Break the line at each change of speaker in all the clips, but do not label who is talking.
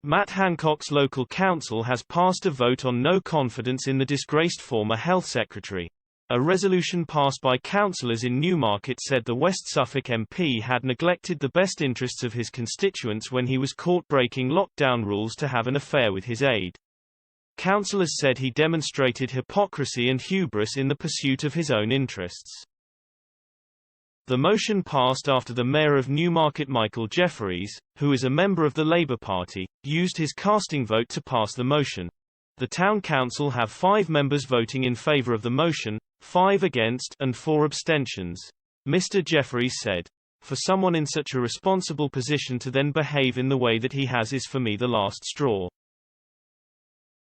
Matt Hancock's local council has passed a vote on no confidence in the disgraced former health secretary. A resolution passed by councillors in Newmarket said the West Suffolk MP had neglected the best interests of his constituents when he was caught breaking lockdown rules to have an affair with his aide. Councillors said he demonstrated hypocrisy and hubris in the pursuit of his own interests. The motion passed after the mayor of Newmarket, Michael Jeffreys, who is a member of the Labour Party, used his casting vote to pass the motion. The town council have 5 members voting in favour of the motion, 5 against, and 4 abstentions. Mr. Jeffreys said, "For someone in such a responsible position to then behave in the way that he has is for me the last straw."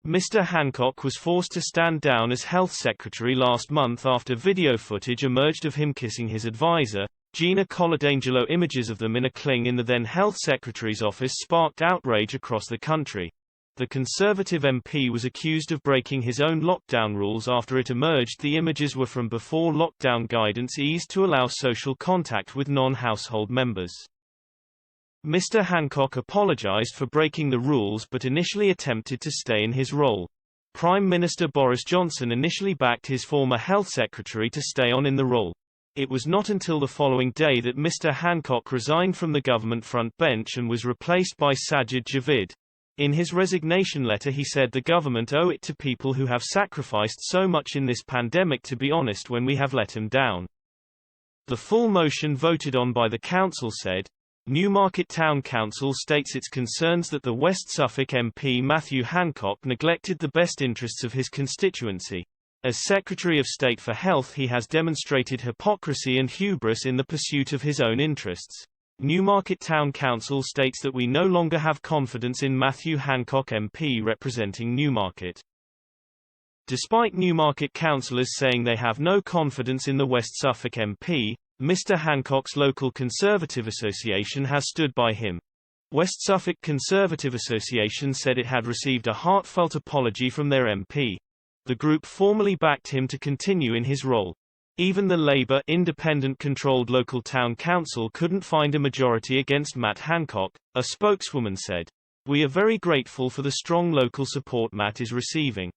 Mr. Hancock was forced to stand down as health secretary last month after video footage emerged of him kissing his advisor, Gina Coladangelo. Images of them in a cling in the then health secretary's office sparked outrage across the country. The Conservative MP was accused of breaking his own lockdown rules after it emerged the images were from before lockdown guidance eased to allow social contact with non-household members. Mr. Hancock apologized for breaking the rules but initially attempted to stay in his role. Prime Minister Boris Johnson initially backed his former health secretary to stay on in the role. It was not until the following day that Mr. Hancock resigned from the government front bench and was replaced by Sajid Javid. In his resignation letter he said the government owe it to people who have sacrificed so much in this pandemic to be honest when we have let them down. The full motion voted on by the council said, Newmarket Town Council states its concerns that the West Suffolk MP Matthew Hancock neglected the best interests of his constituency. As Secretary of State for Health he has demonstrated hypocrisy and hubris in the pursuit of his own interests. Newmarket Town Council states that we no longer have confidence in Matthew Hancock MP representing Newmarket. Despite Newmarket councillors saying they have no confidence in the West Suffolk MP, Mr. Hancock's local Conservative Association has stood by him. West Suffolk Conservative Association said it had received a heartfelt apology from their MP. The group formally backed him to continue in his role. Even the Labour independent-controlled local town council couldn't find a majority against Matt Hancock, a spokeswoman said. "We are very grateful for the strong local support Matt is receiving."